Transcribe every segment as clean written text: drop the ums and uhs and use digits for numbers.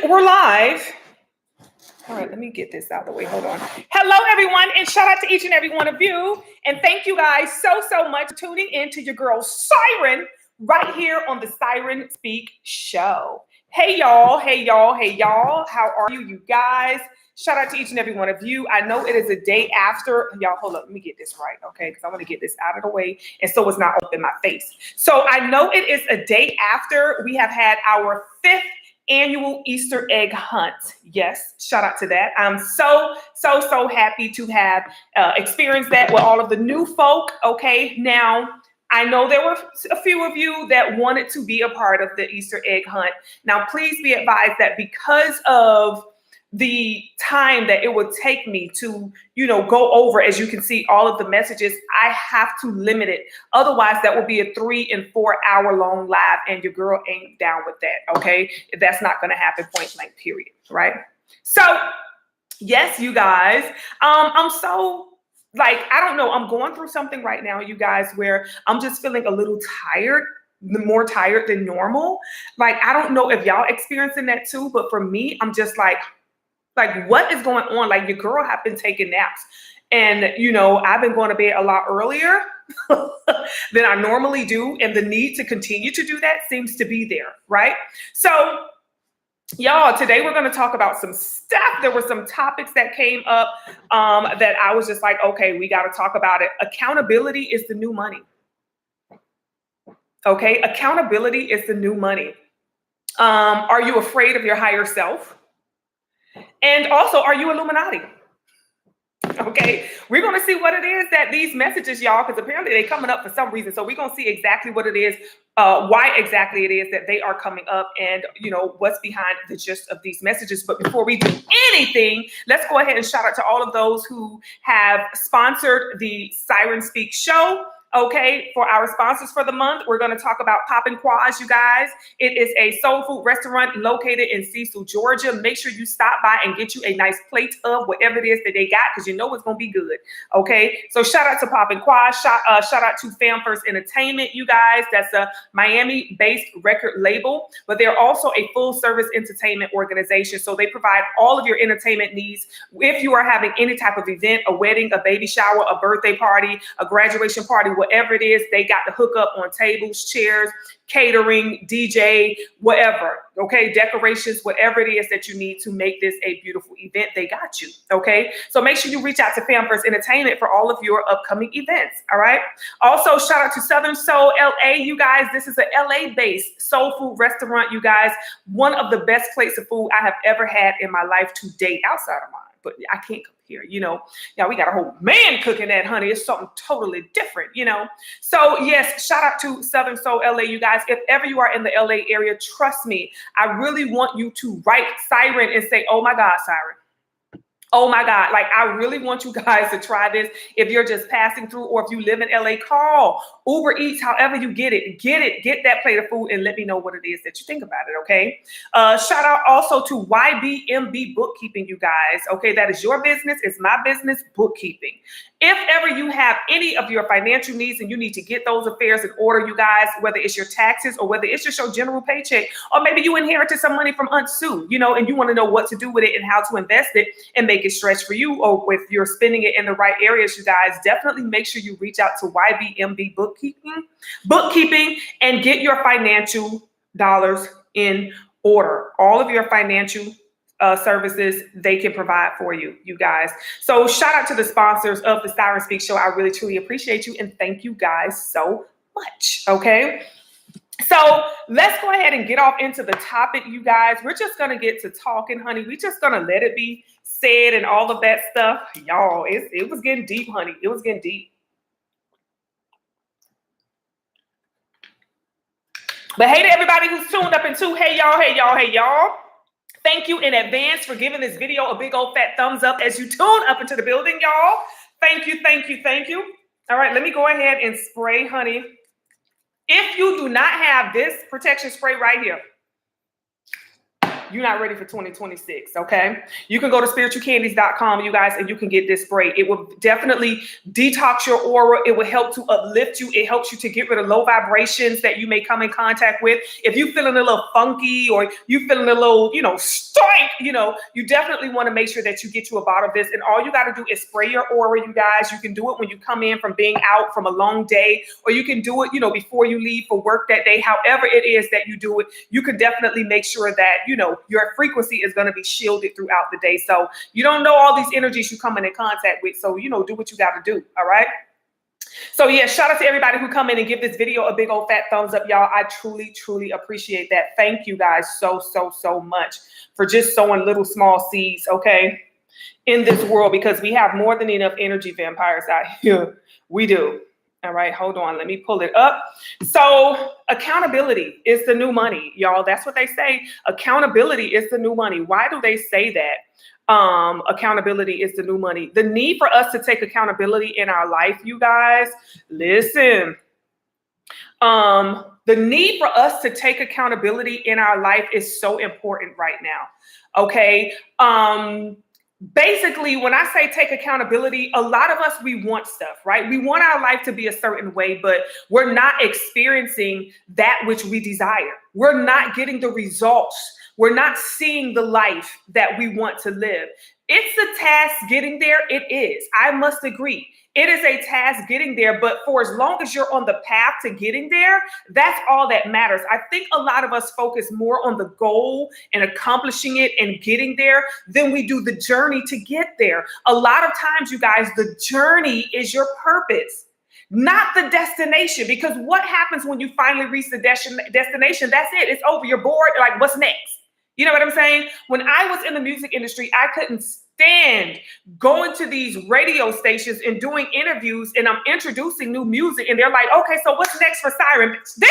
we're live. All right, let me get this out of the way. Hold on. Hello, everyone, and shout out to each and every one of you. And thank you guys so much for tuning in to your girl Siren right here on the Siren Speak Show. Hey, y'all. Hey, y'all. Hey, y'all. How are you guys? Shout out to each and every one of you. I know it is a day after. Y'all, hold up. Let me get this right, okay? Because I want to get this out of the way and so it's not up in my face. So I know it is a day after we have had our 5th annual Easter egg hunt. Yes, shout out to that. I'm so happy to have experienced that with all of the new folk. Okay, now I know there were a few of you that wanted to be a part of the Easter egg hunt. Now, please be advised that because of the time that it would take me to, go over, as you can see, all of the messages, I have to limit it. Otherwise, that will be a 3 and 4 hour long live, and your girl ain't down with that. Okay, that's not going to happen. Point blank. Period. Right. So, yes, you guys. I'm so I don't know. I'm going through something right now, you guys, where I'm just feeling a little tired. More tired than normal. I don't know if y'all experiencing that too, but for me, I'm just like, what is going on? Your girl have been taking naps, and I've been going to bed a lot earlier than I normally do, and the need to continue to do that seems to be there, right? So, y'all, today we're going to talk about some stuff. There were some topics that came up that I was just like, okay, we got to talk about it. Accountability is the new money. Okay, accountability is the new money. Are you afraid of your higher self? And also, are you Illuminati? Okay, we're going to see what it is that these messages, y'all, because apparently they're coming up for some reason. So we're going to see exactly what it is, why exactly it is that they are coming up, and, what's behind the gist of these messages. But before we do anything, let's go ahead and shout out to all of those who have sponsored the Siren Speak Show. Okay, for our sponsors for the month, we're going to talk about Poppin' Quads, you guys. It is a soul food restaurant located in Cecil, Georgia. Make sure you stop by and get you a nice plate of whatever it is that they got, because you know it's going to be good. Okay, so shout out to Poppin' Quads. Shout out to Fam First Entertainment, you guys. That's a Miami-based record label, but they're also a full-service entertainment organization. So they provide all of your entertainment needs. If you are having any type of event, a wedding, a baby shower, a birthday party, a graduation party, whatever it is, they got the hookup on tables, chairs, catering, DJ, whatever. Okay, decorations, whatever it is that you need to make this a beautiful event, they got you. Okay, so make sure you reach out to Fam First Entertainment for all of your upcoming events. All right. Also, shout out to Southern Soul LA, you guys. This is a LA-based soul food restaurant, you guys. One of the best plates of food I have ever had in my life to date, outside of mine. But I can't compare, Now we got a whole man cooking that, honey. It's something totally different, So yes, shout out to Southern Soul LA, you guys. If ever you are in the LA area, trust me, I really want you to write Siren and say, oh my God, Siren. Oh my God, I really want you guys to try this. If you're just passing through, or if you live in LA, call Uber Eats, however you get that plate of food, and let me know what it is that you think about it, okay? Shout out also to YBMB Bookkeeping, you guys, okay? That is your business, it's my business, bookkeeping. If ever you have any of your financial needs and you need to get those affairs in order, you guys, whether it's your taxes or whether it's just your general paycheck, or maybe you inherited some money from Aunt Sue, and you want to know what to do with it and how to invest it and make it stretch for you, or if you're spending it in the right areas, you guys, definitely make sure you reach out to YBMB Bookkeeping and get your financial dollars in order. All of your financial services they can provide for you, you guys. So shout out to the sponsors of the Siren Speak Show. I really, truly appreciate you, and thank you guys so much, okay? So let's go ahead and get off into the topic, you guys. We're just going to get to talking, honey. We're just going to let it be said and all of that stuff. Y'all, it was getting deep, honey. It was getting deep. But hey to everybody who's tuned up into, hey y'all, hey y'all, hey y'all. Thank you in advance for giving this video a big old fat thumbs up as you tune up into the building, y'all. Thank you, thank you, thank you. All right, let me go ahead and spray, honey. If you do not have this protection spray right here, you're not ready for 2026, okay? You can go to spiritualcandies.com, you guys, and you can get this spray. It will definitely detox your aura. It will help to uplift you. It helps you to get rid of low vibrations that you may come in contact with. If you're feeling a little funky or you feeling a little, stank, you definitely want to make sure that you get you a bottle of this. And all you got to do is spray your aura, you guys. You can do it when you come in from being out from a long day, or you can do it, before you leave for work that day. However it is that you do it, you can definitely make sure that, your frequency is going to be shielded throughout the day. So you don't know all these energies you come in contact with. So, do what you got to do. All right. So yeah, shout out to everybody who come in and give this video a big old fat thumbs up, y'all. I truly, truly appreciate that. Thank you guys so, so, so much for just sowing little small seeds, okay, in this world, because we have more than enough energy vampires out here. We do. All right, hold on. Let me pull it up. So accountability is the new money, y'all. That's what they say. Accountability is the new money. Why do they say that? Accountability is the new money. The need for us to take accountability in our life, you guys, listen. The need for us to take accountability in our life is so important right now. Okay. Basically, when I say take accountability, a lot of us, we want stuff, right? We want our life to be a certain way, but we're not experiencing that which we desire. We're not getting the results. We're not seeing the life that we want to live. It's a task getting there. It is. I must agree. It is a task getting there, but for as long as you're on the path to getting there, that's all that matters. I think a lot of us focus more on the goal and accomplishing it and getting there than we do the journey to get there. A lot of times, you guys, the journey is your purpose, not the destination, because what happens when you finally reach the destination? That's it. It's over. You're bored. Like, what's next? You know what I'm saying? When I was in the music industry, I couldn't stand going to these radio stations and doing interviews, and I'm introducing new music, and they're like, okay, so what's next for Siren? This!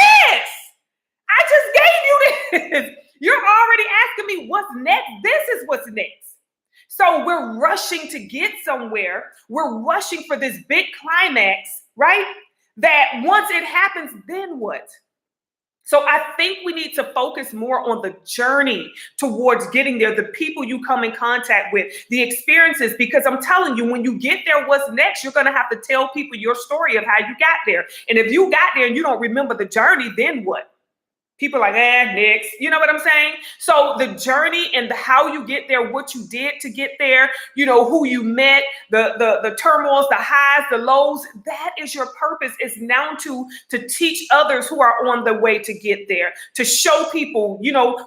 I just gave you this. You're already asking me what's next. This is what's next. So we're rushing to get somewhere. We're rushing for this big climax, right? That once it happens, then what? So I think we need to focus more on the journey towards getting there, the people you come in contact with, the experiences, because I'm telling you, when you get there, what's next? You're going to have to tell people your story of how you got there. And if you got there and you don't remember the journey, then what? People are like, next. You know what I'm saying? So the journey and how you get there, what you did to get there, who you met, the turmoils, the highs, the lows, that is your purpose. It's now to teach others who are on the way to get there, to show people,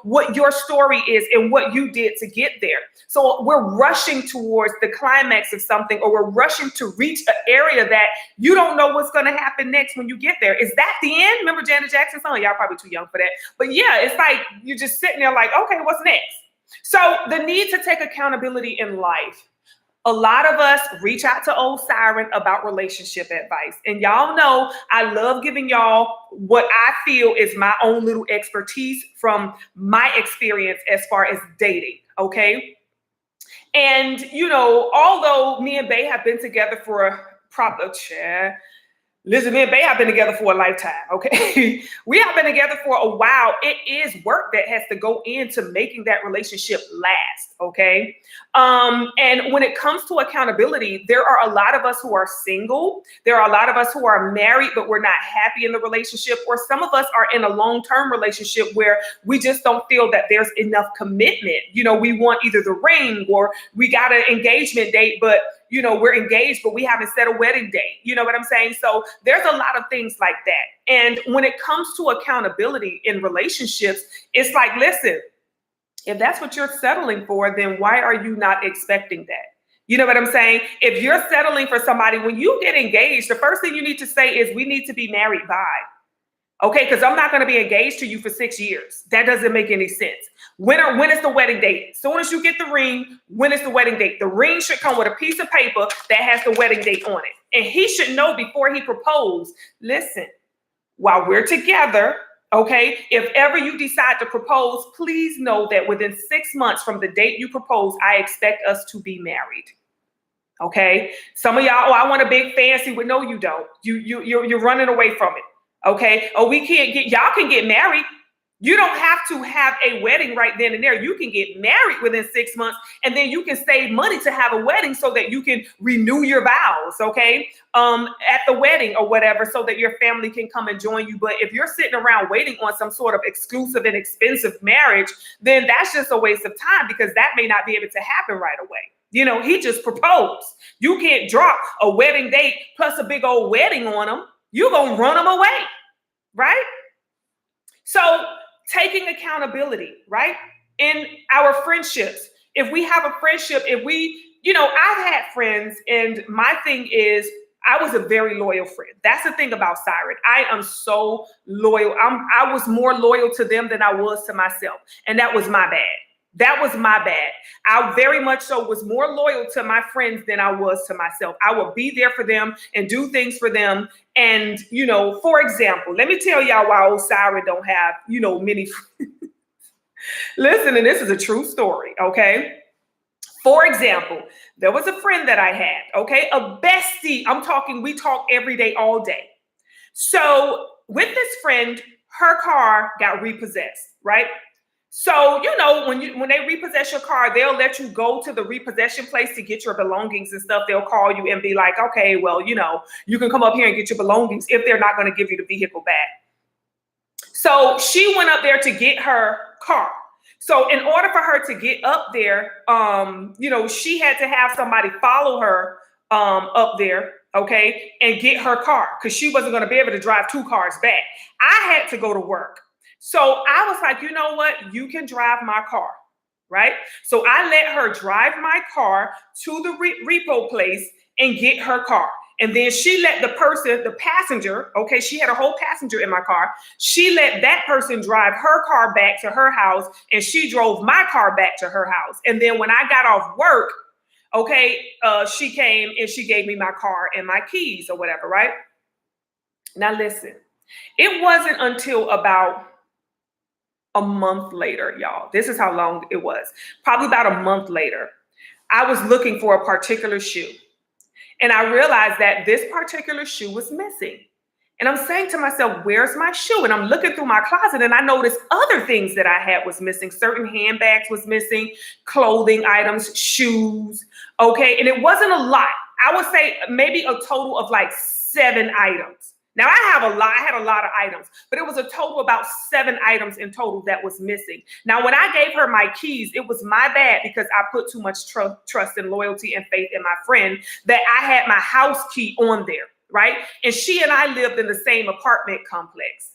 what your story is and what you did to get there. So we're rushing towards the climax of something, or we're rushing to reach an area that you don't know what's going to happen next when you get there. Is that the end? Remember Janet Jackson's song? Y'all probably too young for that. But yeah, it's like you're just sitting there like, okay, what's next? So the need to take accountability in life. A lot of us reach out to old Siren about relationship advice. And y'all know I love giving y'all what I feel is my own little expertise from my experience as far as dating, okay? And, although me and Bay have been together for a proper chair, listen, me and Bay have been together for a lifetime, okay? We have been together for a while. It is work that has to go into making that relationship last, okay? And when it comes to accountability, there are a lot of us who are single. There are a lot of us who are married, but we're not happy in the relationship. Or some of us are in a long-term relationship where we just don't feel that there's enough commitment. We want either the ring, or we got an engagement date, but we're engaged, but we haven't set a wedding date. You know what I'm saying? So there's a lot of things like that. And when it comes to accountability in relationships, it's like, listen, if that's what you're settling for, then why are you not expecting that? You know what I'm saying? If you're settling for somebody, when you get engaged, the first thing you need to say is, we need to be married by. Okay, because I'm not going to be engaged to you for 6 years. That doesn't make any sense. When is the wedding date? As soon as you get the ring, when is the wedding date? The ring should come with a piece of paper that has the wedding date on it. And he should know before he proposed, listen, while we're together, okay, if ever you decide to propose, please know that within 6 months from the date you propose, I expect us to be married. Okay, some of y'all, I want a big fancy. Well, no, you don't. You're running away from it. Okay. Oh, we can't get, y'all can get married. You don't have to have a wedding right then and there. You can get married within 6 months, and then you can save money to have a wedding so that you can renew your vows, okay, at the wedding or whatever, so that your family can come and join you. But if you're sitting around waiting on some sort of exclusive and expensive marriage, then that's just a waste of time, because that may not be able to happen right away. You know, he just proposed. You can't drop a wedding date plus a big old wedding on them. You're going to run them away, right? So taking accountability, right? In our friendships, if we have a friendship, if we, you know, I've had friends, and my thing is, I was a very loyal friend. That's the thing about Siren. I am so loyal. I was more loyal to them than I was to myself. And that was my bad. That was my bad. I very much so was more loyal to my friends than I was to myself. I would be there for them and do things for them. And, you know, for example, let me tell y'all why old Siren don't have, you know, many friends. Listen, and this is a true story, okay? For example, there was a friend that I had, okay? A bestie. I'm talking, we talk every day, all day. So with this friend, her car got repossessed, right? So, you know, when they repossess your car, they'll let you go to the repossession place to get your belongings and stuff. They'll call you and be like, okay, well, you know, you can come up here and get your belongings if they're not going to give you the vehicle back. So she went up there to get her car. So in order for her to get up there, you know, she had to have somebody follow her up there, okay, and get her car, because she wasn't going to be able to drive 2 cars back. I had to go to work. So I was like, you know what? You can drive my car, right? So I let her drive my car to the repo place and get her car. And then she let the passenger, okay, she had a whole passenger in my car. She let that person drive her car back to her house, and she drove my car back to her house. And then when I got off work, okay, she came and she gave me my car and my keys or whatever, right? Now listen, it wasn't until about a month later, y'all. This is how long it was. Probably about a month later, I was looking for a particular shoe. And I realized that this particular shoe was missing. And I'm saying to myself, where's my shoe? And I'm looking through my closet, and I noticed other things that I had was missing. Certain handbags was missing, clothing items, shoes. Okay. And it wasn't a lot. I would say maybe a total of like 7 items. Now I had a lot of items, but it was a total about 7 items in total that was missing. Now, when I gave her my keys, it was my bad, because I put too much trust and loyalty and faith in my friend, that I had my house key on there, right? And she and I lived in the same apartment complex.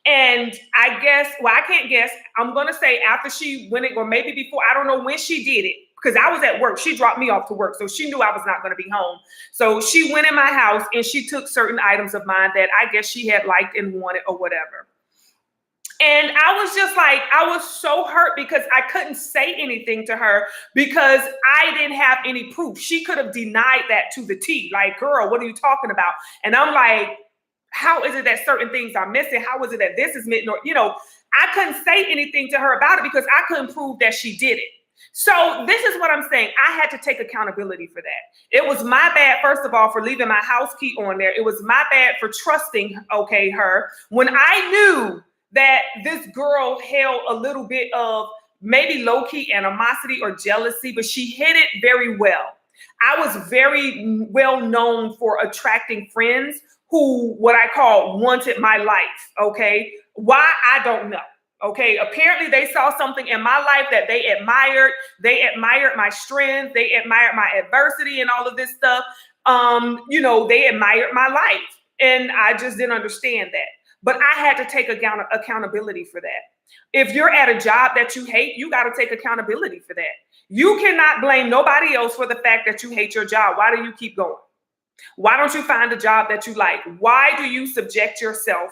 And I guess, well, I can't guess. I'm going to say after she went, or maybe before, I don't know when she did it, because I was at work. She dropped me off to work, so she knew I was not going to be home. So she went in my house and she took certain items of mine that I guess she had liked and wanted or whatever. And I was just like, I was so hurt, because I couldn't say anything to her because I didn't have any proof. She could have denied that to the T. Like, girl, what are you talking about? And I'm like, how is it that certain things are missing? How is it that this is missing? Or, you know, I couldn't say anything to her about it because I couldn't prove that she did it. So this is what I'm saying. I had to take accountability for that. It was my bad, first of all, for leaving my house key on there. It was my bad for trusting, okay, her, when I knew that this girl held a little bit of maybe low-key animosity or jealousy, but she hid it very well. I was very well known for attracting friends who, what I call, wanted my life, okay? Why? I don't know. Okay, apparently they saw something in my life that they admired. They admired my strength. They admired my adversity and all of this stuff. You know, they admired my life. And I just didn't understand that. But I had to take accountability for that. If you're at a job that you hate, you got to take accountability for that. You cannot blame nobody else for the fact that you hate your job. Why do you keep going? Why don't you find a job that you like? Why do you subject yourself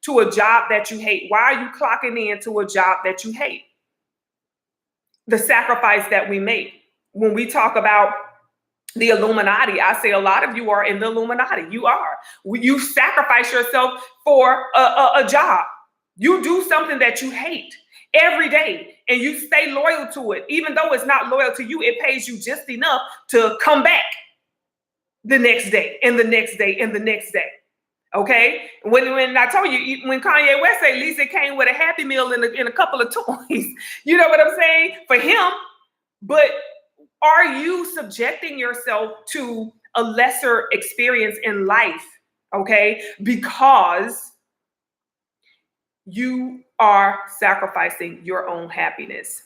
to a job that you hate? Why are you clocking in to a job that you hate? The sacrifice that we make. When we talk about the Illuminati, I say a lot of you are in the Illuminati. You are. You sacrifice yourself for a job. You do something that you hate every day, and you stay loyal to it. Even though it's not loyal to you, it pays you just enough to come back the next day and the next day and the next day. Okay, when I told you, when Kanye West say, at least it came with a Happy Meal and a couple of toys. You know what I'm saying? For him. But are you subjecting yourself to a lesser experience in life? Okay, because you are sacrificing your own happiness.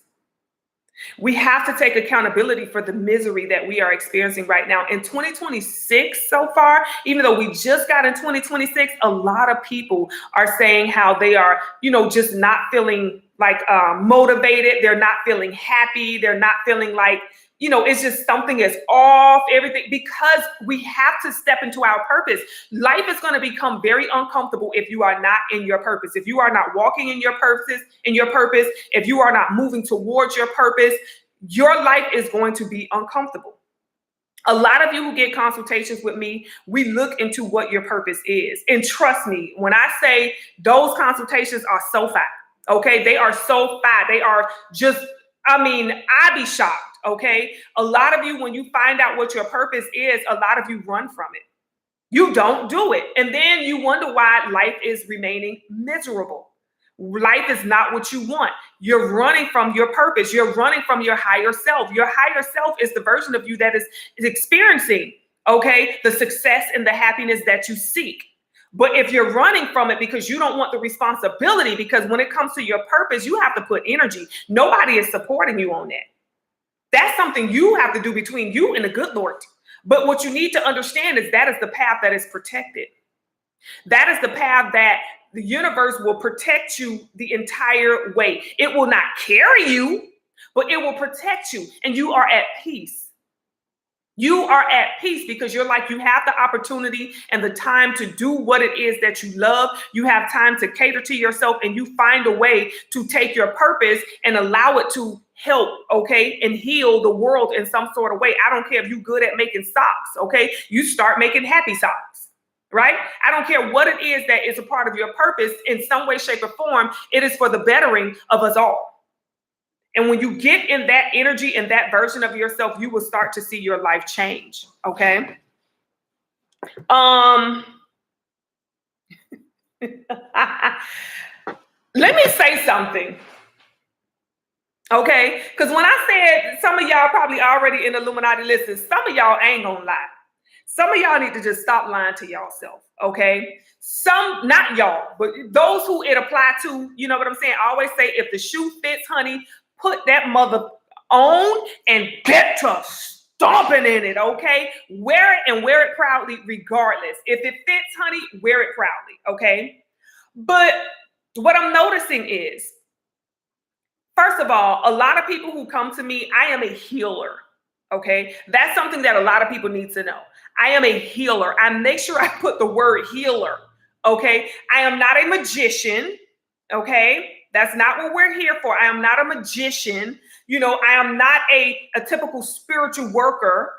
We have to take accountability for the misery that we are experiencing right now. In 2026 so far, even though we just got in 2026, a lot of people are saying how they are, just not feeling like motivated. They're not feeling happy. They're not feeling like, it's just something is off, everything, because we have to step into our purpose. Life is going to become very uncomfortable if you are not in your purpose. If you are not walking in your purpose, if you are not moving towards your purpose, your life is going to be uncomfortable. A lot of you who get consultations with me, we look into what your purpose is. And trust me, when I say those consultations are so fat, okay, they are so fat. They are just, I'd be shocked. Okay. A lot of you, when you find out what your purpose is, a lot of you run from it. You don't do it. And then you wonder why life is remaining miserable. Life is not what you want. You're running from your purpose. You're running from your higher self. Your higher self is the version of you that is experiencing, okay, the success and the happiness that you seek. But if you're running from it because you don't want the responsibility, because when it comes to your purpose, you have to put energy. Nobody is supporting you on that. That's something you have to do between you and the good Lord. But what you need to understand is that is the path that is protected. That is the path that the universe will protect you the entire way. It will not carry you, but it will protect you. And you are at peace. You are at peace because you're like, you have the opportunity and the time to do what it is that you love. You have time to cater to yourself, and you find a way to take your purpose and allow it to help, okay, and heal the world in some sort of way. I don't care if you're good at making socks, okay? You start making happy socks, right? I don't care what it is that is a part of your purpose in some way, shape, or form. It is for the bettering of us all. And when you get in that energy and that version of yourself, you will start to see your life change. Okay. Let me say something. Okay. Because when I said some of y'all probably already in Illuminati lists, some of y'all ain't gonna lie. Some of y'all need to just stop lying to y'allself. Okay. Some, not y'all, but those who it apply to, you know what I'm saying? I always say, if the shoe fits, honey, put that mother on and get to stomping in it, okay? Wear it and wear it proudly regardless. If it fits, honey, wear it proudly, okay? But what I'm noticing is, first of all, a lot of people who come to me, I am a healer, okay? That's something that a lot of people need to know. I am a healer. I make sure I put the word healer, okay? I am not a magician, okay? That's not what we're here for. I am not a magician. I am not a typical spiritual worker,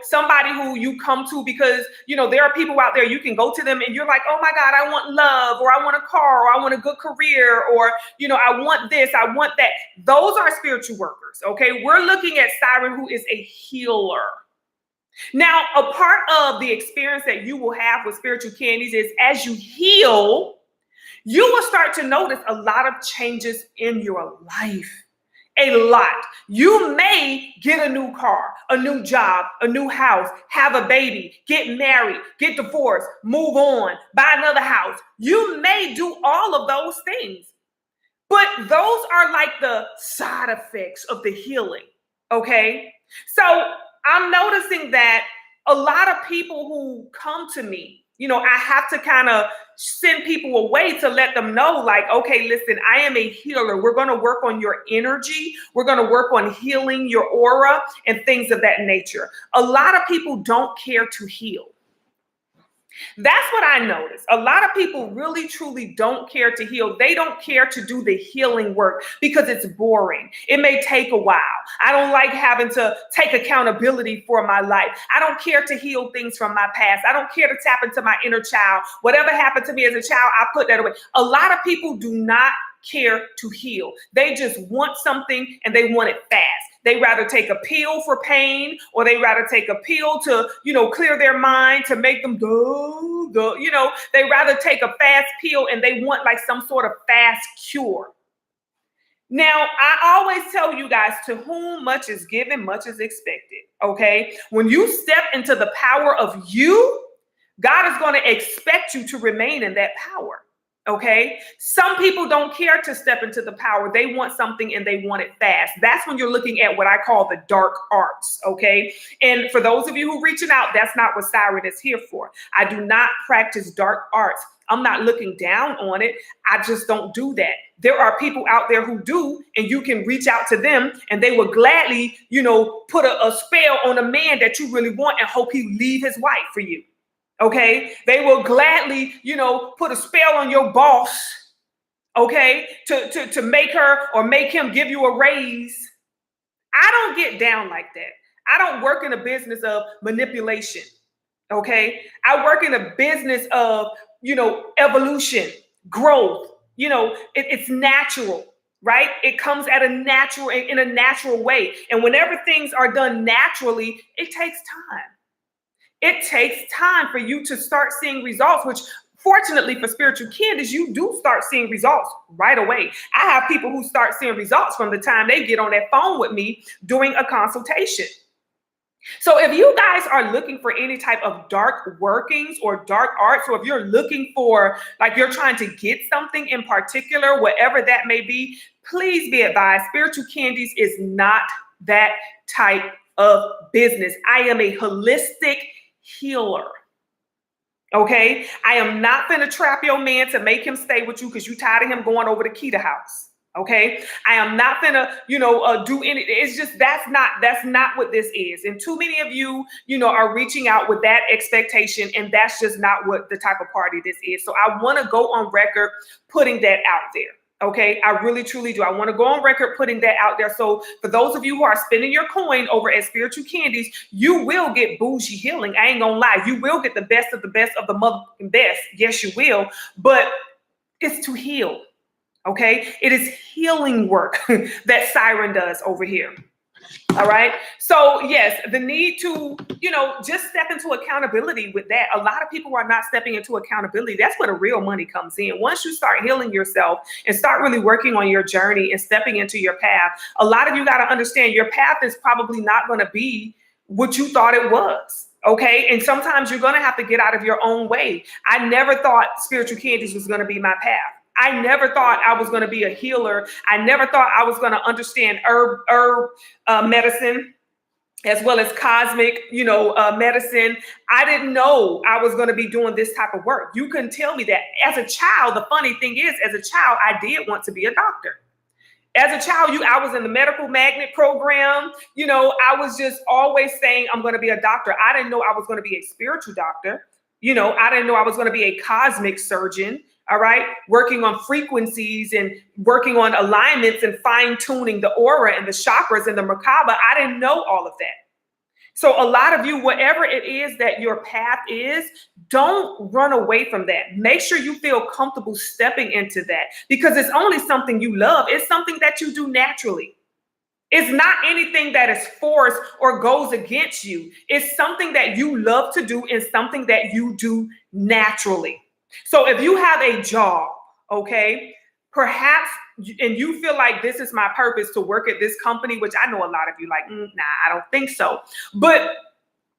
somebody who you come to because, there are people out there, you can go to them and you're like, oh my God, I want love, or I want a car, or I want a good career, or, I want this, I want that. Those are spiritual workers, okay? We're looking at Siren, who is a healer. Now, a part of the experience that you will have with spiritual candies is as you heal, you will start to notice a lot of changes in your life. A lot. You may get a new car, a new job, a new house, have a baby, get married, get divorced, move on, buy another house. You may do all of those things, but those are like the side effects of the healing. Okay. So I'm noticing that a lot of people who come to me, I have to kind of send people away to let them know, like, okay, listen, I am a healer. We're going to work on your energy. We're going to work on healing your aura and things of that nature. A lot of people don't care to heal. That's what I noticed. A lot of people really, truly don't care to heal. They don't care to do the healing work because it's boring. It may take a while. I don't like having to take accountability for my life. I don't care to heal things from my past. I don't care to tap into my inner child. Whatever happened to me as a child, I put that away. A lot of people do not care to heal. They just want something and they want it fast. They rather take a pill for pain, or they rather take a pill to, clear their mind, to make them go. They rather take a fast pill and they want like some sort of fast cure. Now, I always tell you guys, to whom much is given, much is expected. Okay. When you step into the power of you, God is going to expect you to remain in that power. Okay. Some people don't care to step into the power. They want something and they want it fast. That's when you're looking at what I call the dark arts. Okay. And for those of you who are reaching out, that's not what Siren is here for. I do not practice dark arts. I'm not looking down on it. I just don't do that. There are people out there who do, and you can reach out to them and they will gladly, put a spell on a man that you really want and hope he leave his wife for you. Okay, they will gladly, put a spell on your boss, okay, to make her or make him give you a raise. I don't get down like that. I don't work in a business of manipulation. Okay, I work in a business of, evolution, growth. It's natural, right? It comes in a natural way. And whenever things are done naturally, it takes time. It takes time for you to start seeing results, which fortunately for spiritual candidates, you do start seeing results right away. I have people who start seeing results from the time they get on that phone with me doing a consultation. So if you guys are looking for any type of dark workings or dark arts, or if you're looking for, like, you're trying to get something in particular, whatever that may be, please be advised, Spiritual Candies is not that type of business. I am a holistic healer. Okay. I am not going to trap your man to make him stay with you because you tired of him going over to Keita house. Okay. I am not going to, do any, it's just, that's not what this is. And too many of you, are reaching out with that expectation. And that's just not what the type of party this is. So I want to go on record putting that out there. Okay, I really, truly do. I want to go on record putting that out there. So for those of you who are spending your coin over at Spiritual Candies, you will get bougie healing. I ain't gonna lie. You will get the best of the motherfucking best. Yes, you will. But it's to heal. Okay, it is healing work that Siren does over here. All right. So yes, the need to, just step into accountability with that. A lot of people are not stepping into accountability. That's where the real money comes in. Once you start healing yourself and start really working on your journey and stepping into your path, a lot of you got to understand your path is probably not going to be what you thought it was. Okay. And sometimes you're going to have to get out of your own way. I never thought Spiritual Candies was going to be my path. I never thought I was going to be a healer. I never thought I was going to understand herb medicine, as well as cosmic, medicine. I didn't know I was going to be doing this type of work. You couldn't tell me that. As a child, the funny thing is, as a child, I did want to be a doctor. As a child, I was in the medical magnet program. I was just always saying I'm going to be a doctor. I didn't know I was going to be a spiritual doctor. I didn't know I was going to be a cosmic surgeon. All right. Working on frequencies and working on alignments and fine tuning the aura and the chakras and the Merkaba. I didn't know all of that. So a lot of you, whatever it is that your path is, don't run away from that. Make sure you feel comfortable stepping into that, because it's only something you love. It's something that you do naturally. It's not anything that is forced or goes against you. It's something that you love to do and something that you do naturally. So if you have a job, okay, perhaps, and you feel like this is my purpose to work at this company, which I know a lot of you like, nah, I don't think so. But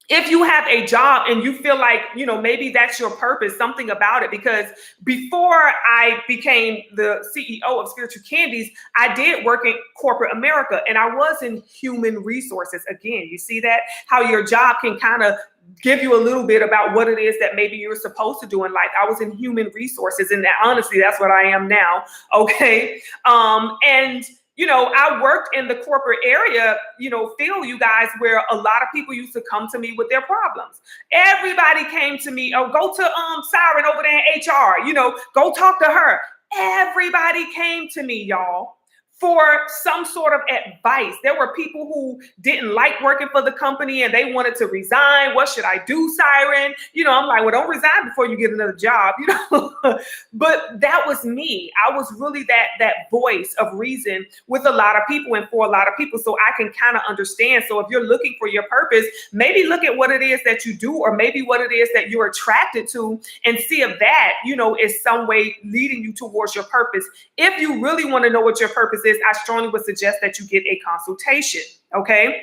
if you have a job and you feel like, maybe that's your purpose, something about it, because before I became the CEO of Spiritual Candies, I did work in corporate America and I was in human resources. Again, you see that, how your job can kind of give you a little bit about what it is that maybe you're supposed to do in life. I was in human resources, and that, honestly, that's what I am now. Okay. And I worked in the corporate area, field, you guys, where a lot of people used to come to me with their problems. Everybody came to me, oh, go to Siren over there in HR, go talk to her. Everybody came to me, y'all, for some sort of advice. There were people who didn't like working for the company and they wanted to resign. What should I do, Siren? I'm like, well, don't resign before you get another job, But that was me. I was really that voice of reason with a lot of people and for a lot of people. So I can kind of understand. So if you're looking for your purpose, maybe look at what it is that you do, or maybe what it is that you're attracted to, and see if that, is some way leading you towards your purpose. If you really want to know what your purpose is, I strongly would suggest that you get a consultation. Okay.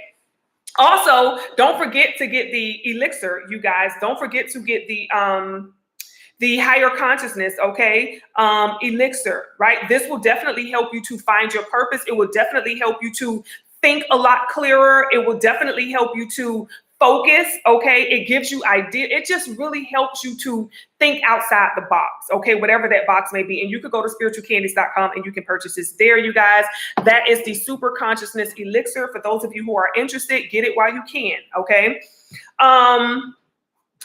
Also, don't forget to get the elixir, you guys. Don't forget to get the higher consciousness, okay, elixir, right? This will definitely help you to find your purpose. It will definitely help you to think a lot clearer. It will definitely help you to focus, okay? It gives you idea. It just really helps you to think outside the box, okay? Whatever that box may be. And you could go to spiritualcandies.com and you can purchase this there, you guys. That is the super consciousness elixir. For those of you who are interested, get it while you can, okay?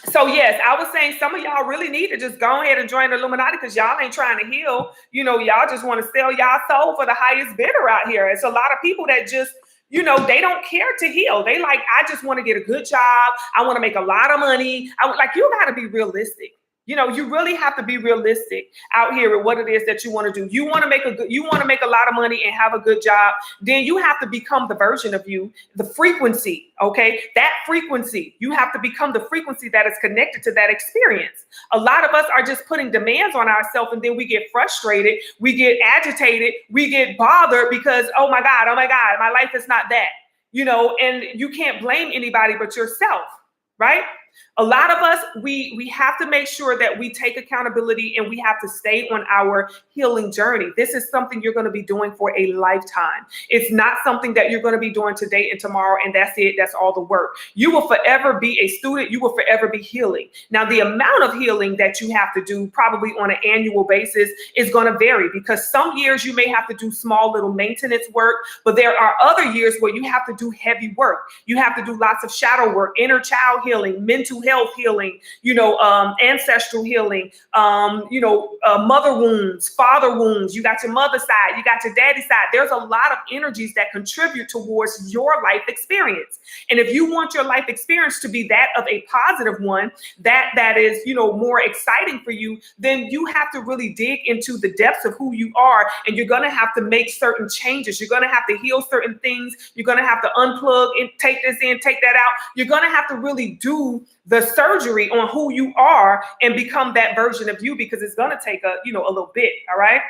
So yes, I was saying some of y'all really need to just go ahead and join the Illuminati, because y'all ain't trying to heal. Y'all just want to sell y'all soul for the highest bidder out here. It's a lot of people that just, they don't care to heal. They like, I just want to get a good job. I want to make a lot of money. You got to be realistic. You really have to be realistic out here with what it is that you want to do. You want to make a lot of money and have a good job. Then you have to become the version of you, the frequency. Okay. That frequency, you have to become the frequency that is connected to that experience. A lot of us are just putting demands on ourselves, and then we get frustrated. We get agitated. We get bothered because, oh my God, my life is not that, and you can't blame anybody but yourself. Right? A lot of us, we have to make sure that we take accountability, and we have to stay on our healing journey. This is something you're going to be doing for a lifetime. It's not something that you're going to be doing today and tomorrow, and that's it. That's all the work. You will forever be a student. You will forever be healing. Now, the amount of healing that you have to do probably on an annual basis is going to vary, because some years you may have to do small little maintenance work, but there are other years where you have to do heavy work. You have to do lots of shadow work, inner child healing, mental health healing, ancestral healing, mother wounds, father wounds. You got your mother side, you got your daddy side. There's a lot of energies that contribute towards your life experience. And if you want your life experience to be that of a positive one, that is, more exciting for you, then you have to really dig into the depths of who you are. And you're going to have to make certain changes. You're going to have to heal certain things. You're going to have to unplug and take this in, take that out. You're going to have to really do the surgery on who you are and become that version of you, because it's going to take a little bit. All right.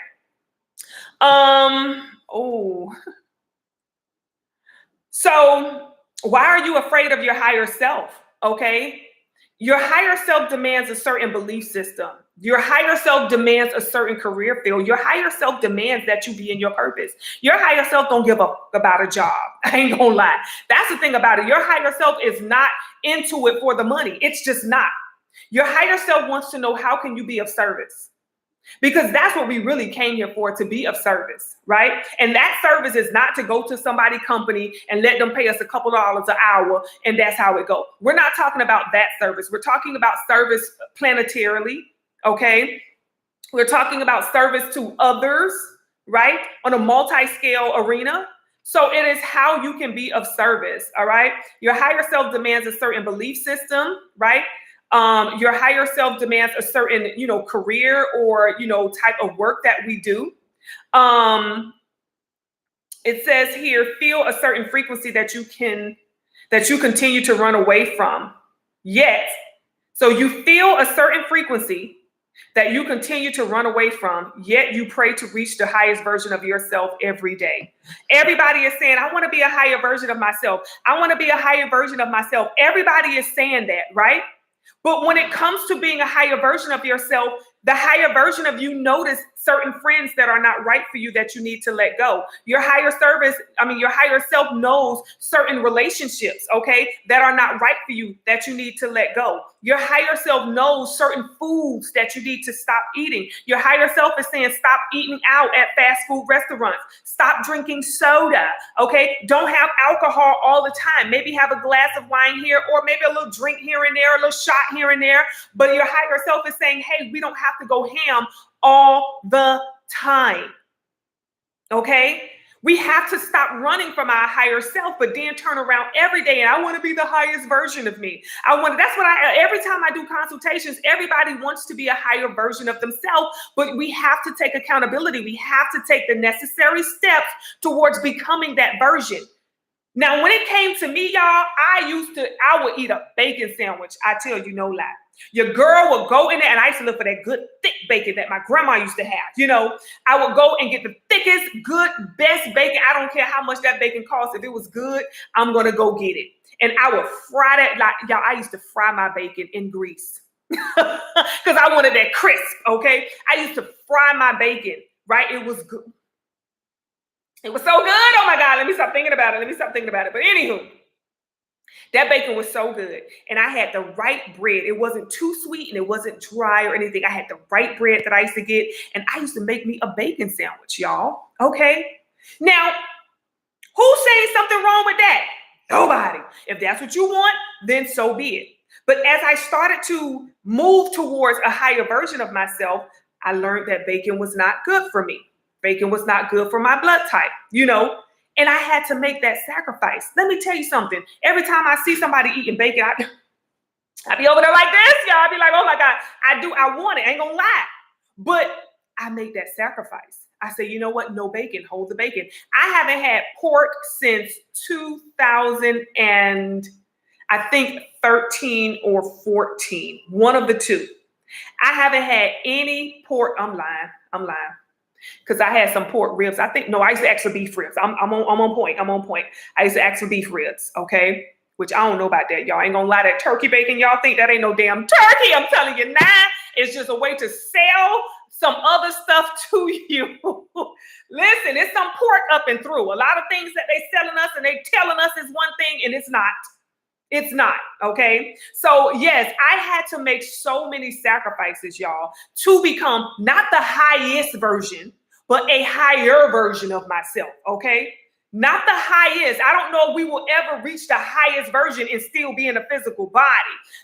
So why are you afraid of your higher self? Okay. Your higher self demands a certain belief system. Your higher self demands a certain career field. Your higher self demands that you be in your purpose. Your higher self don't give up about a job. I ain't gonna lie. That's the thing about it. Your higher self is not into it for the money. It's just not. Your higher self wants to know, how can you be of service? Because that's what we really came here for, to be of service, right? And that service is not to go to somebody's company and let them pay us a couple dollars an hour, and that's how it goes. We're not talking about that service. We're talking about service planetarily, okay? We're talking about service to others, right? On a multi-scale arena. So it is how you can be of service, all right? Your higher self demands a certain belief system, right? Your higher self demands a certain, career or, type of work that we do. It says here, feel a certain frequency that you continue to run away from. Yet, so you feel a certain frequency that you continue to run away from, yet you pray to reach the highest version of yourself every day. Everybody is saying, I want to be a higher version of myself. I want to be a higher version of myself. Everybody is saying that, right? But when it comes to being a higher version of yourself, the higher version of you notice certain friends that are not right for you that you need to let go. Your higher self knows certain relationships, okay, that are not right for you that you need to let go. Your higher self knows certain foods that you need to stop eating. Your higher self is saying, stop eating out at fast food restaurants. Stop drinking soda, okay? Don't have alcohol all the time. Maybe have a glass of wine here, or maybe a little drink here and there, a little shot here and there. But your higher self is saying, hey, we don't have to go ham all the time, okay? We have to stop running from our higher self, but then turn around every day and I want to be the highest version of me. Every time I do consultations, everybody wants to be a higher version of themselves, but we have to take accountability. We have to take the necessary steps towards becoming that version. Now, when it came to me, y'all, I would eat a bacon sandwich. I tell you no lie. Your girl would go in there, and I used to look for that good thick bacon that my grandma used to have. You know, I would go and get the thickest, good, best bacon. I don't care how much that bacon costs. If it was good, I'm going to go get it. And I would fry that. Like, y'all, I used to fry my bacon in grease because I wanted that crisp, okay? I used to fry my bacon, right? It was good. It was so good. Oh, my God. Let me stop thinking about it. But anywho, that bacon was so good. And I had the right bread. It wasn't too sweet and it wasn't dry or anything. I had the right bread that I used to get. And I used to make me a bacon sandwich, y'all. Okay. Now, who's saying something wrong with that? Nobody. If that's what you want, then so be it. But as I started to move towards a higher version of myself, I learned that bacon was not good for me. Bacon was not good for my blood type, you know, and I had to make that sacrifice. Let me tell you something. Every time I see somebody eating bacon, I be over there like this, y'all. I be like, oh my God, I want it. I ain't gonna lie. But I made that sacrifice. I say, you know what? No bacon, hold the bacon. I haven't had pork since 2000 and I think 13 or 14, one of the two. I haven't had any pork. I'm lying. Because I had some pork ribs. I used to ask for beef ribs. I'm on point. I used to ask for beef ribs, okay? Which I don't know about that, y'all. I ain't gonna lie, that turkey bacon, y'all think that ain't no damn turkey. I'm telling you now, it's just a way to sell some other stuff to you. Listen, it's some pork up and through. A lot of things that they selling us and they telling us is one thing and it's not. It's not, okay? So yes, I had to make so many sacrifices, y'all, to become not the highest version, but a higher version of myself, okay? Not the highest. I don't know if we will ever reach the highest version and still be in a physical body.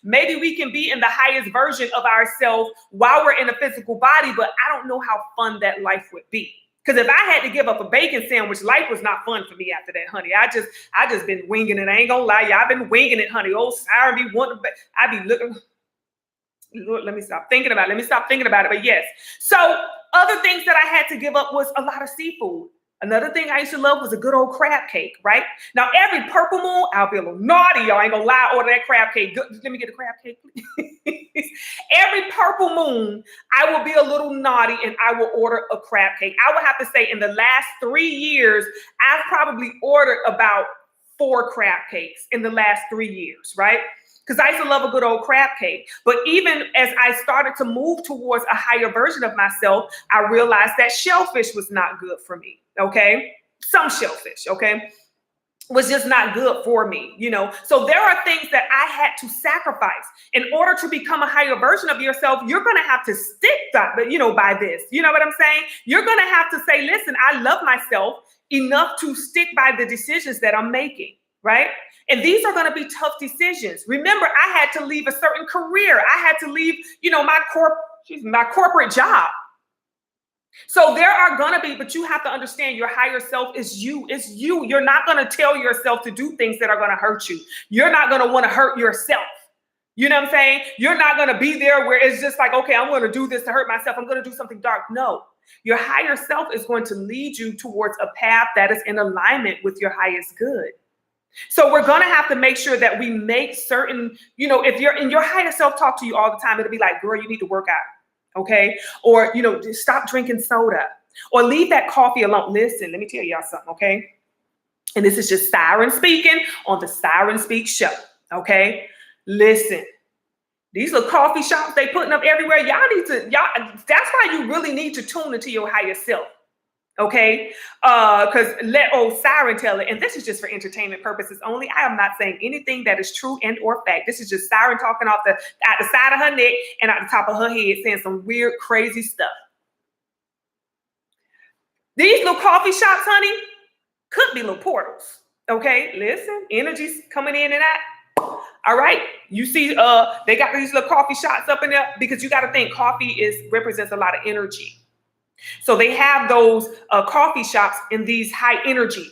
Maybe we can be in the highest version of ourselves while we're in a physical body, but I don't know how fun that life would be. Because if I had to give up a bacon sandwich, life was not fun for me after that, honey. I just been winging it. I ain't gonna lie, y'all. I've been winging it, honey. Oh, sorry, be wanting, but I be looking. Lord, let me stop thinking about it. But yes. So other things that I had to give up was a lot of seafood. Another thing I used to love was a good old crab cake, right? Now, every purple moon, I'll be a little naughty, y'all. I ain't gonna lie, order that crab cake. Let me get a crab cake, please. Every purple moon, I will be a little naughty and I will order a crab cake. I would have to say in the last 3 years, I've probably ordered about 4 crab cakes in the last 3 years, right? Because I used to love a good old crab cake. But even as I started to move towards a higher version of myself, I realized that shellfish was not good for me, okay? Some shellfish, okay, was just not good for me, you know? So there are things that I had to sacrifice. In order to become a higher version of yourself, you're going to have to stick by this. You know what I'm saying? You're going to have to say, listen, I love myself enough to stick by the decisions that I'm making, right? And these are going to be tough decisions. Remember, I had to leave a certain career. I had to leave, my corporate job. So there are going to be, but you have to understand your higher self is you. It's you. You're not going to tell yourself to do things that are going to hurt you. You're not going to want to hurt yourself. You know what I'm saying? You're not going to be there where it's just like, okay, I'm going to do this to hurt myself. I'm going to do something dark. No, your higher self is going to lead you towards a path that is in alignment with your highest good. So we're going to have to make sure that we make certain, if you're in your higher self talk to you all the time, it'll be like, girl, you need to work out. Okay. Or, stop drinking soda or leave that coffee alone. Listen, let me tell y'all something. Okay. And this is just Siren speaking on the Siren Speak show. Okay. Listen, these little coffee shops they putting up everywhere. That's why you really need to tune into your higher self. Okay, because let old Siren tell it, and this is just for entertainment purposes only. I am not saying anything that is true and or fact. This is just Siren talking out the side of her neck and out the top of her head, saying some weird, crazy stuff. These little coffee shops, honey, could be little portals. Okay, listen, energy's coming in and out. All right, you see, they got these little coffee shops up in there because you got to think coffee represents a lot of energy. So they have those coffee shops in these high energy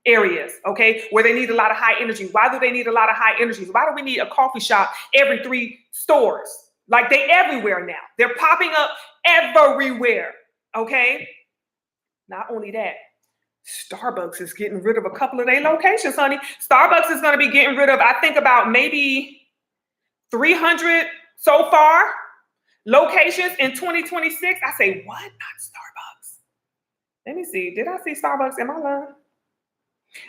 areas, okay, where they need a lot of high energy. Why do they need a lot of high energy? Why do we need a coffee shop every 3 stores? Like they everywhere now. They're popping up everywhere, okay? Not only that, Starbucks is getting rid of a couple of their locations, honey. Starbucks is going to be getting rid of, I think, about maybe 300 so far locations in 2026. I say, what? Not Starbucks. Let me see. Did I see Starbucks? Am I lying?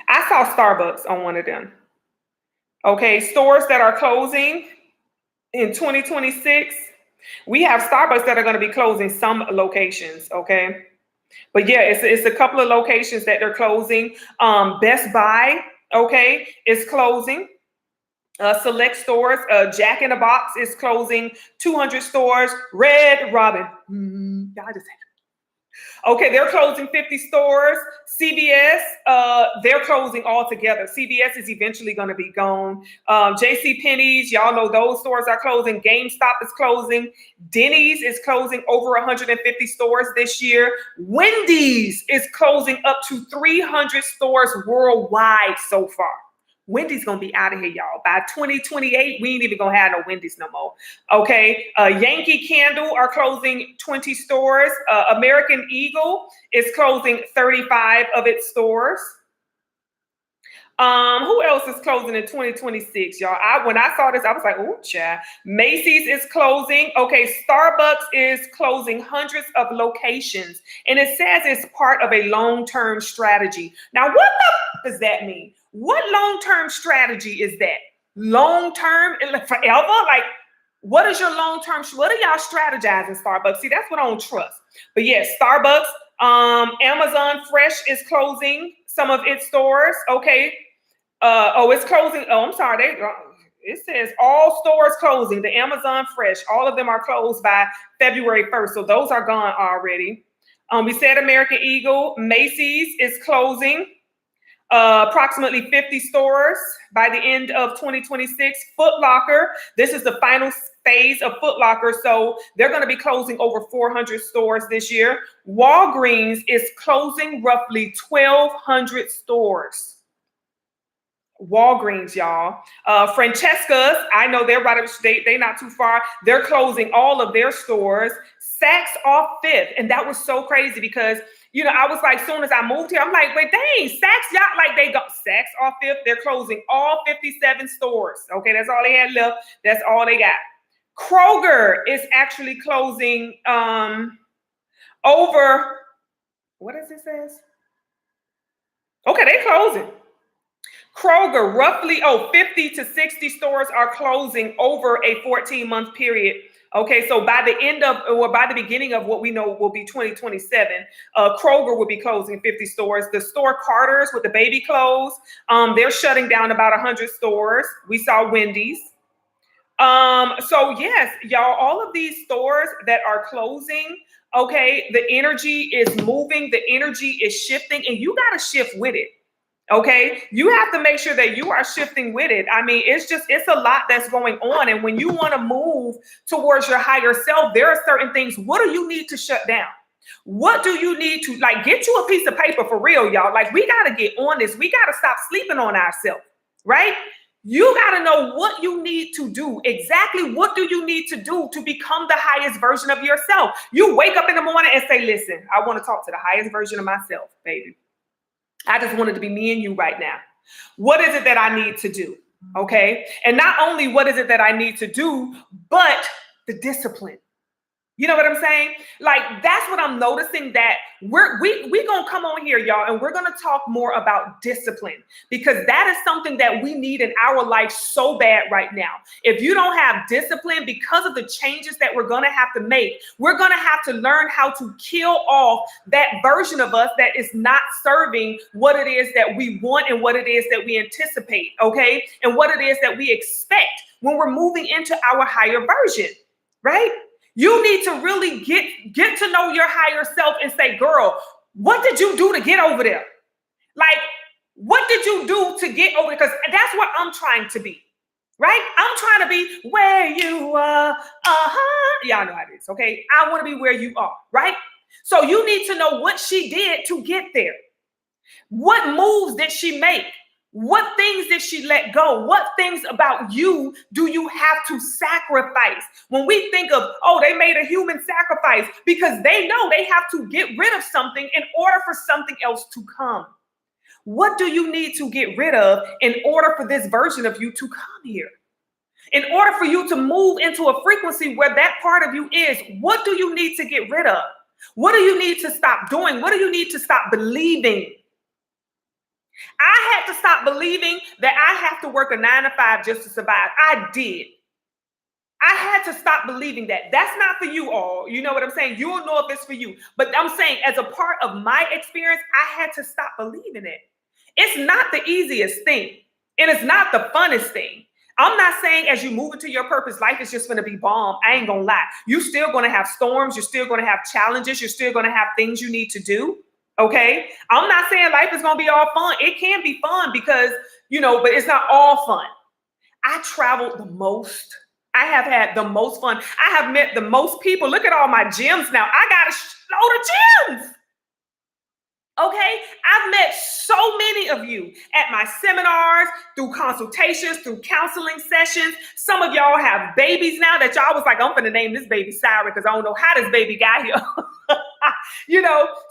I saw Starbucks on one of them. Okay, stores that are closing in 2026. We have Starbucks that are going to be closing some locations, okay? But yeah, it's a couple of locations that they're closing. Best Buy, okay, is closing. Select stores, Jack in the Box is closing 200 stores. Red Robin, I just okay, they're closing 50 stores. CVS, they're closing altogether. CVS is eventually going to be gone. JC Penney's, y'all know those stores are closing. GameStop is closing. Denny's is closing over 150 stores this year. Wendy's is closing up to 300 stores worldwide so far. Wendy's gonna be out of here, y'all. By 2028, we ain't even gonna have no Wendy's no more. Okay, Yankee Candle are closing 20 stores. American Eagle is closing 35 of its stores. Who else is closing in 2026, y'all? When I saw this, I was like, oh, child. Macy's is closing. Okay, Starbucks is closing hundreds of locations. And it says it's part of a long-term strategy. Now, what the does that mean? What long-term strategy is that? Long-term, forever? Like, what is your long-term? What are y'all strategizing, Starbucks? See, that's what I don't trust. But yes, Starbucks, Amazon Fresh is closing some of its stores. Okay. It's closing. Oh, I'm sorry. It says all stores closing. The Amazon Fresh, all of them are closed by February 1st. So those are gone already. We said American Eagle. Macy's is closing approximately 50 stores by the end of 2026. Foot Locker, this is the final phase of Foot Locker, so they're going to be closing over 400 stores this year. Walgreens is closing roughly 1,200 stores. Walgreens, y'all. Francesca's, I know they're right up state. They're not too far. They're closing all of their stores. Saks off Fifth, and that was so crazy because you know I was like, soon as I moved here, I'm like, wait, dang, Saks, y'all, like they got Saks off Fifth. They're closing all 57 stores. Okay, that's all they had left. That's all they got. Kroger is actually closing over. What does it says? Okay, they closing. Kroger, roughly, 50 to 60 stores are closing over a 14-month period. Okay, so by the end of, or by the beginning of what we know will be 2027, Kroger will be closing 50 stores. The store Carter's with the baby clothes, they're shutting down about 100 stores. We saw Wendy's. So yes, y'all, all of these stores that are closing, okay, the energy is moving, the energy is shifting, and you got to shift with it. Okay, you have to make sure that you are shifting with it. I mean, it's a lot that's going on. And when you want to move towards your higher self, there are certain things. What do you need to shut down? What do you need to, like, get you a piece of paper for real, y'all? Like, we got to get on this. We got to stop sleeping on ourselves, right? You got to know what you need to do. Exactly what do you need to do to become the highest version of yourself? You wake up in the morning and say, listen, I want to talk to the highest version of myself, baby. I just wanted to be me and you right now. What is it that I need to do? Okay. And not only what is it that I need to do, but the discipline. You know what I'm saying? Like, that's what I'm noticing, that we're going to come on here, y'all, and we're going to talk more about discipline, because that is something that we need in our life so bad right now. If you don't have discipline, because of the changes that we're going to have to make, we're going to have to learn how to kill off that version of us that is not serving what it is that we want and what it is that we anticipate, okay? And what it is that we expect when we're moving into our higher version, right? You need to really get to know your higher self and say, girl, what did you do to get over there? Like, what did you do to get over? Because that's what I'm trying to be, right? I'm trying to be where you are. Y'all know how it is, okay? I want to be where you are, right? So you need to know what she did to get there. What moves did she make? What things did she let go? What things about you do you have to sacrifice? When we think of, oh, they made a human sacrifice, because they know they have to get rid of something in order for something else to come. What do you need to get rid of in order for this version of you to come here? In order for you to move into a frequency where that part of you is, what do you need to get rid of? What do you need to stop doing? What do you need to stop believing? I had to stop believing that I have to work a 9 to 5 just to survive. I did. I had to stop believing that. That's not for you all. You know what I'm saying? You'll know if it's for you. But I'm saying, as a part of my experience, I had to stop believing it. It's not the easiest thing. It is not the funnest thing. I'm not saying as you move into your purpose, life is just going to be bomb. I ain't going to lie. You're still going to have storms. You're still going to have challenges. You're still going to have things you need to do. Okay. I'm not saying life is going to be all fun. It can be fun because, but it's not all fun. I traveled the most. I have had the most fun. I have met the most people. Look at all my gyms now. I got a load of gyms. Okay, I've met so many of you at my seminars, through consultations, through counseling sessions. Some of y'all have babies now that y'all was like, I'm going to name this baby Sarah because I don't know how this baby got here.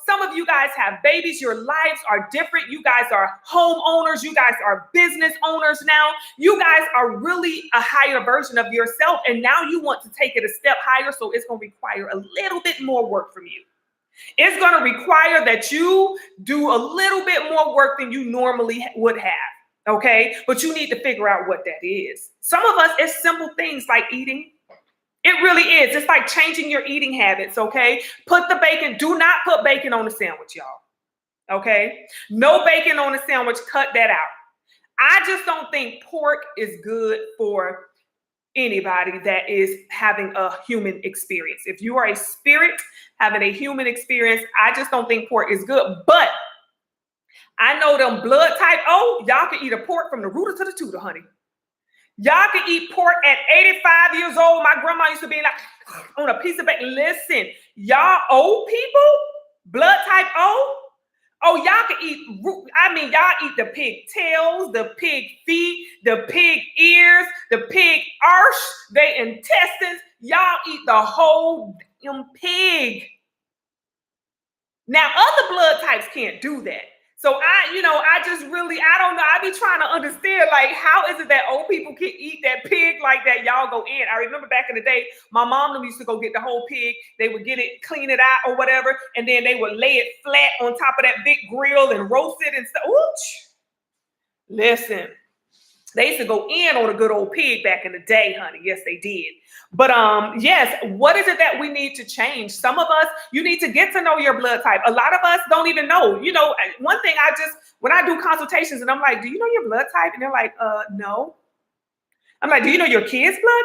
Some of you guys have babies. Your lives are different. You guys are homeowners. You guys are business owners now. You guys are really a higher version of yourself. And now you want to take it a step higher. So it's going to require a little bit more work from you. It's going to require that you do a little bit more work than you normally would have. Okay. But you need to figure out what that is. Some of us, it's simple things like eating. It really is. It's like changing your eating habits. Okay. Put the bacon. Do not put bacon on the sandwich, y'all. Okay. No bacon on the sandwich. Cut that out. I just don't think pork is good for anybody that is having a human experience. If you are a spirit having a human experience, I just don't think pork is good. But I know them blood type O, y'all can eat a pork from the rooter to the tutor, honey. Y'all can eat pork at 85 years old. My grandma used to be like on a piece of bacon. Listen, y'all old people, blood type O, oh, y'all can eat, y'all eat the pig tails, the pig feet, the pig ears, the pig arse, the intestines. Y'all eat the whole damn pig. Now, other blood types can't do that. So I don't know. I be trying to understand, like, how is it that old people can eat that pig like that? Y'all go in. I remember back in the day, my mom used to go get the whole pig. They would get it, clean it out or whatever. And then they would lay it flat on top of that big grill and roast it and stuff. Listen, they used to go in on a good old pig back in the day, honey. Yes, they did. But yes, what is it that we need to change? Some of us, you need to get to know your blood type. A lot of us don't even know. One thing when I do consultations and I'm like, do you know your blood type? And they're like, no. I'm like, do you know your kid's blood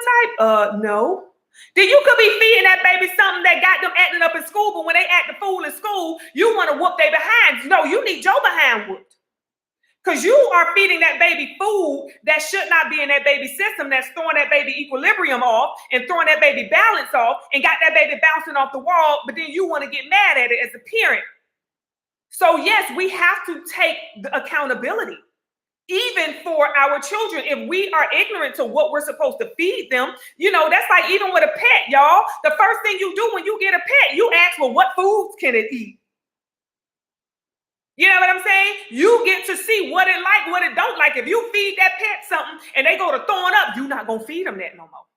type? No. Then you could be feeding that baby something that got them acting up in school, but when they act the fool in school, you want to whoop their behinds. No, you need your behind whooped. Because you are feeding that baby food that should not be in that baby system, that's throwing that baby equilibrium off and throwing that baby balance off and got that baby bouncing off the wall, but then you want to get mad at it as a parent. So yes, we have to take the accountability, even for our children. If we are ignorant to what we're supposed to feed them, that's like even with a pet, y'all. The first thing you do when you get a pet, you ask, well, what foods can it eat? You know what I'm saying? You get to see what it like, what it don't like. If you feed that pet something and they go to throwing up, you're not going to feed them that no more.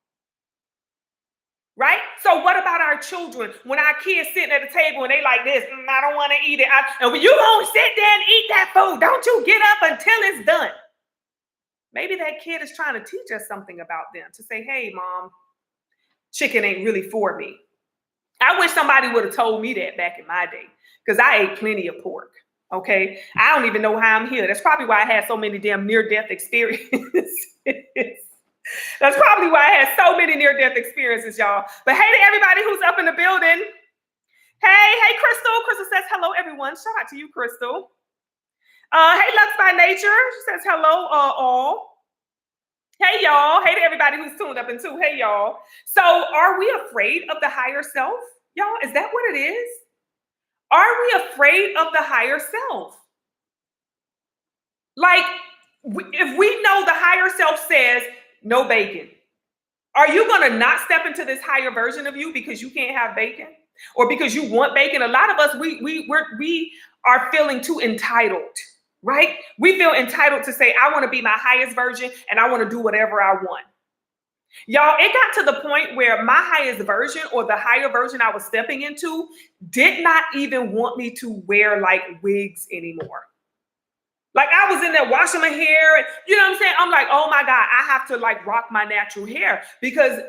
Right? So what about our children? When our kids sitting at the table and they like this, I don't want to eat it. And when you going to sit there and eat that food, don't you get up until it's done. Maybe that kid is trying to teach us something about them, to say, hey, mom, chicken ain't really for me. I wish somebody would have told me that back in my day, because I ate plenty of pork. Okay, I don't even know how I'm here. That's probably why I had so many damn near-death experiences. That's probably why I had so many near-death experiences, y'all. But hey to everybody who's up in the building. Hey, Crystal. Crystal says hello, everyone. Shout out to you, Crystal. Hey, Lux by Nature. She says hello, all. Hey, y'all. Hey to everybody who's tuned up in too. Hey, y'all. So are we afraid of the higher self? Y'all, is that what it is? Are we afraid of the higher self? Like, if we know the higher self says no bacon, are you going to not step into this higher version of you because you can't have bacon or because you want bacon? A lot of us, we are feeling too entitled, right? We feel entitled to say, I want to be my highest version and I want to do whatever I want. Y'all, it got to the point where my highest version or the higher version I was stepping into did not even want me to wear like wigs anymore. Like I was in there washing my hair, you know what I'm saying? I'm like, oh my God, I have to like rock my natural hair because